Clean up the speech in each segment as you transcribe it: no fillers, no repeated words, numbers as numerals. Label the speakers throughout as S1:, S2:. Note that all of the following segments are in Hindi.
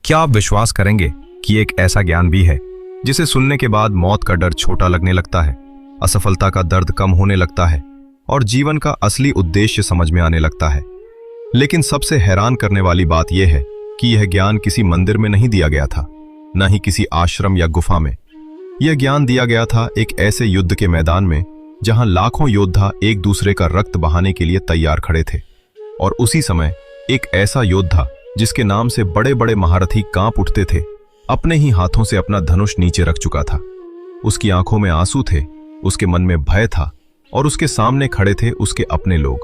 S1: क्या आप विश्वास करेंगे कि एक ऐसा ज्ञान भी है जिसे सुनने के बाद मौत का डर छोटा लगने लगता है, असफलता का दर्द कम होने लगता है और जीवन का असली उद्देश्य समझ में आने लगता है। लेकिन सबसे हैरान करने वाली बात यह है कि यह ज्ञान किसी मंदिर में नहीं दिया गया था, न ही किसी आश्रम या गुफा में। यह ज्ञान दिया गया था एक ऐसे युद्ध के मैदान में जहां लाखों योद्धा एक दूसरे का रक्त बहाने के लिए तैयार खड़े थे। और उसी समय एक ऐसा योद्धा जिसके नाम से बड़े बड़े महारथी कांप उठते थे, अपने ही हाथों से अपना धनुष नीचे रख चुका था। उसकी आंखों में आंसू थे, उसके मन में भय था और उसके सामने खड़े थे उसके अपने लोग।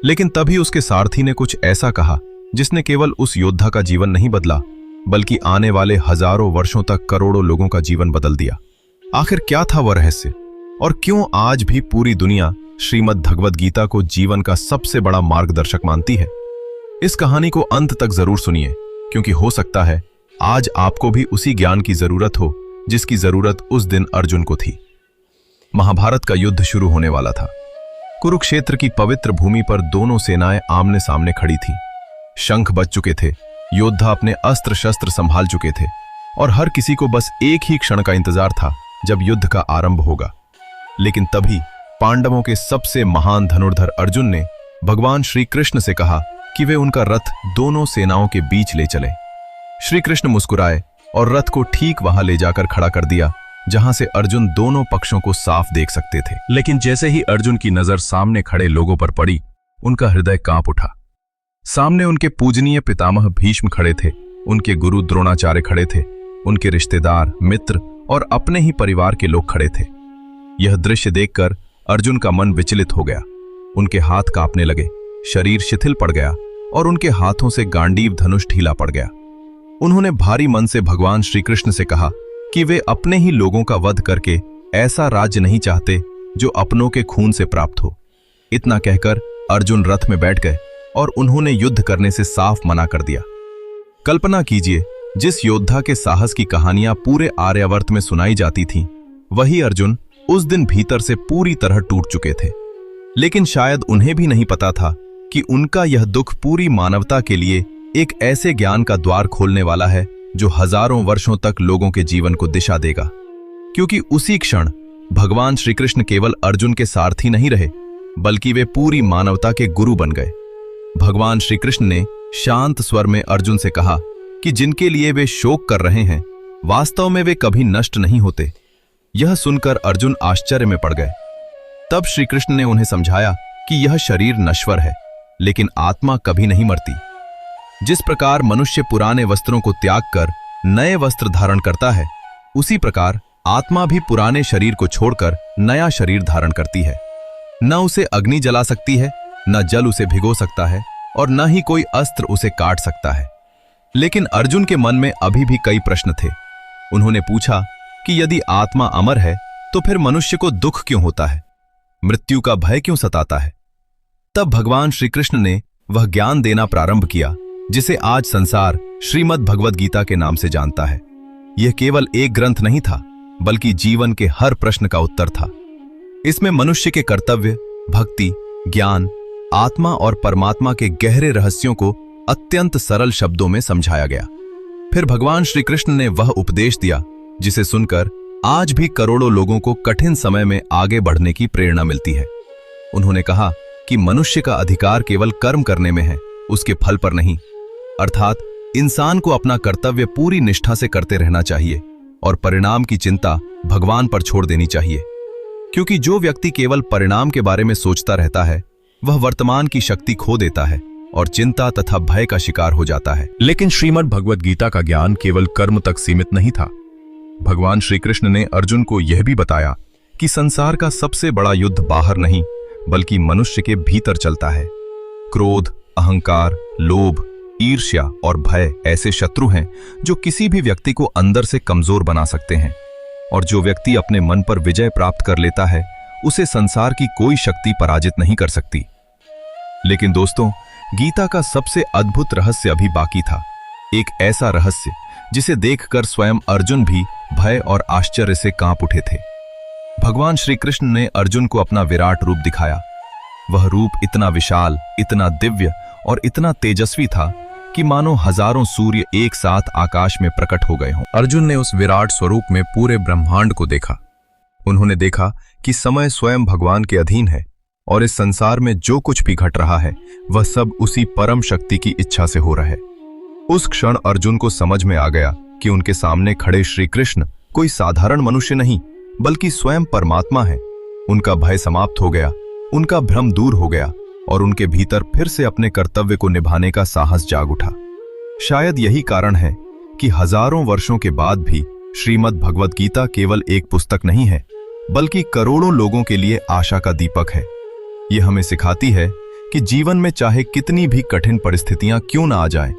S1: लेकिन तभी उसके सारथी ने कुछ ऐसा कहा जिसने केवल उस योद्धा का जीवन नहीं बदला, बल्कि आने वाले हजारों वर्षों तक करोड़ों लोगों का जीवन बदल दिया। आखिर क्या था वह रहस्य और क्यों आज भी पूरी दुनिया श्रीमद् भगवद गीता को जीवन का सबसे बड़ा मार्गदर्शक मानती है? इस कहानी को अंत तक जरूर सुनिए, क्योंकि हो सकता है आज आपको भी उसी ज्ञान की जरूरत हो जिसकी जरूरत उस दिन अर्जुन को थी। महाभारत का युद्ध शुरू होने वाला था। कुरुक्षेत्र की पवित्र भूमि पर दोनों सेनाएं आमने सामने खड़ी थीं। शंख बज चुके थे, योद्धा अपने अस्त्र शस्त्र संभाल चुके थे और हर किसी को बस एक ही क्षण का इंतजार था जब युद्ध का आरंभ होगा। लेकिन तभी पांडवों के सबसे महान धनुर्धर अर्जुन ने भगवान श्री कृष्ण से कहा कि वे उनका रथ दोनों सेनाओं के बीच ले चले। श्री कृष्ण मुस्कुराए और रथ को ठीक वहां ले जाकर खड़ा कर दिया जहां से अर्जुन दोनों पक्षों को साफ देख सकते थे। लेकिन जैसे ही अर्जुन की नजर सामने खड़े लोगों पर पड़ी, उनका हृदय कांप उठा। सामने उनके पूजनीय पितामह भीष्म खड़े थे, उनके गुरु द्रोणाचार्य खड़े थे, उनके रिश्तेदार, मित्र और अपने ही परिवार के लोग खड़े थे। यह दृश्य देखकर अर्जुन का मन विचलित हो गया। उनके हाथ कांपने लगे, शरीर शिथिल पड़ गया और उनके हाथों से गांडीव धनुष ढीला पड़ गया। उन्होंने भारी मन से भगवान श्री कृष्ण से कहा कि वे अपने ही लोगों का वध करके ऐसा राज्य नहीं चाहते जो अपनों के खून से प्राप्त हो। इतना कहकर अर्जुन रथ में बैठ गए और उन्होंने युद्ध करने से साफ मना कर दिया। कल्पना कीजिए, जिस योद्धा के साहस की कहानियां पूरे आर्यावर्त में सुनाई जाती थीं, वही अर्जुन उस दिन भीतर से पूरी तरह टूट चुके थे। लेकिन शायद उन्हें भी नहीं पता था कि उनका यह दुख पूरी मानवता के लिए एक ऐसे ज्ञान का द्वार खोलने वाला है जो हजारों वर्षों तक लोगों के जीवन को दिशा देगा। क्योंकि उसी क्षण भगवान श्री कृष्ण केवल अर्जुन के सारथी नहीं रहे, बल्कि वे पूरी मानवता के गुरु बन गए। भगवान श्री कृष्ण ने शांत स्वर में अर्जुन से कहा कि जिनके लिए वे शोक कर रहे हैं, वास्तव में वे कभी नष्ट नहीं होते। यह सुनकर अर्जुन आश्चर्य में पड़ गए। तब श्री कृष्ण ने उन्हें समझाया कि यह शरीर नश्वर है, लेकिन आत्मा कभी नहीं मरती। जिस प्रकार मनुष्य पुराने वस्त्रों को त्याग कर नए वस्त्र धारण करता है, उसी प्रकार आत्मा भी पुराने शरीर को छोड़कर नया शरीर धारण करती है। न उसे अग्नि जला सकती है, न जल उसे भिगो सकता है और न ही कोई अस्त्र उसे काट सकता है। लेकिन अर्जुन के मन में अभी भी कई प्रश्न थे। उन्होंने पूछा कि यदि आत्मा अमर है तो फिर मनुष्य को दुख क्यों होता है, मृत्यु का भय क्यों सताता है? तब भगवान श्री कृष्ण ने वह ज्ञान देना प्रारंभ किया जिसे आज संसार श्रीमद् भगवद गीता के नाम से जानता है। यह केवल एक ग्रंथ नहीं था, बल्कि जीवन के हर प्रश्न का उत्तर था। इसमें मनुष्य के कर्तव्य, भक्ति, ज्ञान, आत्मा और परमात्मा के गहरे रहस्यों को अत्यंत सरल शब्दों में समझाया गया। फिर भगवान श्री कृष्ण ने वह उपदेश दिया जिसे सुनकर आज भी करोड़ों लोगों को कठिन समय में आगे बढ़ने की प्रेरणा मिलती है। उन्होंने कहा कि मनुष्य का अधिकार केवल कर्म करने में है, उसके फल पर नहीं। अर्थात इंसान को अपना कर्तव्य पूरी निष्ठा से करते रहना चाहिए और परिणाम की चिंता भगवान पर छोड़ देनी चाहिए। क्योंकि जो व्यक्ति केवल परिणाम के बारे में सोचता रहता है, वह वर्तमान की शक्ति खो देता है और चिंता तथा भय का शिकार हो जाता है। लेकिन श्रीमद् भगवद गीता का ज्ञान केवल कर्म तक सीमित नहीं था। भगवान श्री कृष्ण ने अर्जुन को यह भी बताया कि संसार का सबसे बड़ा युद्ध बाहर नहीं, बल्कि मनुष्य के भीतर चलता है। क्रोध, अहंकार, लोभ, ईर्ष्या और भय ऐसे शत्रु हैं जो किसी भी व्यक्ति को अंदर से कमजोर बना सकते हैं। और जो व्यक्ति अपने मन पर विजय प्राप्त कर लेता है, उसे संसार की कोई शक्ति पराजित नहीं कर सकती। लेकिन दोस्तों, गीता का सबसे अद्भुत रहस्य अभी बाकी था। एक ऐसा रहस्य जिसे देखकर स्वयं अर्जुन भी भय और आश्चर्य से कांप उठे थे। भगवान श्री कृष्ण ने अर्जुन को अपना विराट रूप दिखाया। वह रूप इतना विशाल, इतना दिव्य और इतना तेजस्वी था कि मानो हजारों सूर्य एक साथ आकाश में प्रकट हो गए हों। अर्जुन ने उस विराट स्वरूप में पूरे ब्रह्मांड को देखा। उन्होंने देखा कि समय स्वयं भगवान के अधीन है और इस संसार में जो कुछ भी घट रहा है वह सब उसी परम शक्ति की इच्छा से हो रहा है। उस क्षण अर्जुन को समझ में आ गया कि उनके सामने खड़े श्री कृष्ण कोई साधारण मनुष्य नहीं बल्कि स्वयं परमात्मा है। उनका भय समाप्त हो गया, उनका भ्रम दूर हो गया और उनके भीतर फिर से अपने कर्तव्य को निभाने का साहस जाग उठा। शायद यही कारण है कि हजारों वर्षों के बाद भी श्रीमद् भगवद गीता केवल एक पुस्तक नहीं है बल्कि करोड़ों लोगों के लिए आशा का दीपक है। ये हमें सिखाती है कि जीवन में चाहे कितनी भी कठिन परिस्थितियां क्यों ना आ जाएं,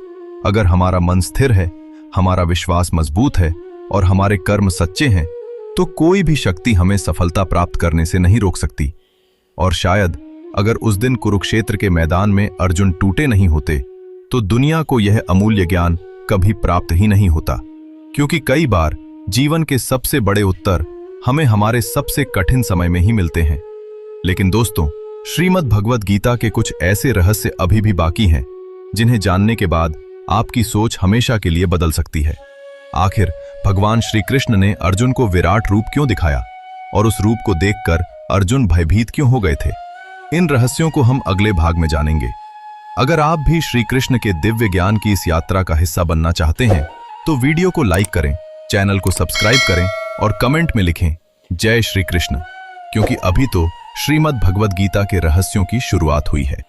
S1: अगर हमारा मन स्थिर है, हमारा विश्वास मजबूत है और हमारे कर्म सच्चे हैं तो कोई भी शक्ति हमें सफलता प्राप्त करने से नहीं रोक सकती। और शायद अगर उस दिन कुरुक्षेत्र के मैदान में अर्जुन टूटे नहीं होते तो दुनिया को यह अमूल्य ज्ञान कभी प्राप्त ही नहीं होता, क्योंकि कई बार जीवन के सबसे बड़े उत्तर हमें हमारे सबसे कठिन समय में ही मिलते हैं। लेकिन दोस्तों, श्रीमद् भगवद गीता के कुछ ऐसे रहस्य अभी भी बाकी हैं जिन्हें जानने के बाद आपकी सोच हमेशा के लिए बदल सकती है। आखिर भगवान श्री कृष्ण ने अर्जुन को विराट रूप क्यों दिखाया और उस रूप को देखकर अर्जुन भयभीत क्यों हो गए थे? इन रहस्यों को हम अगले भाग में जानेंगे। अगर आप भी श्री कृष्ण के दिव्य ज्ञान की इस यात्रा का हिस्सा बनना चाहते हैं तो वीडियो को लाइक करें, चैनल को सब्सक्राइब करें और कमेंट में लिखें जय श्री कृष्ण, क्योंकि अभी तो श्रीमद् भगवद गीता के रहस्यों की शुरुआत हुई है।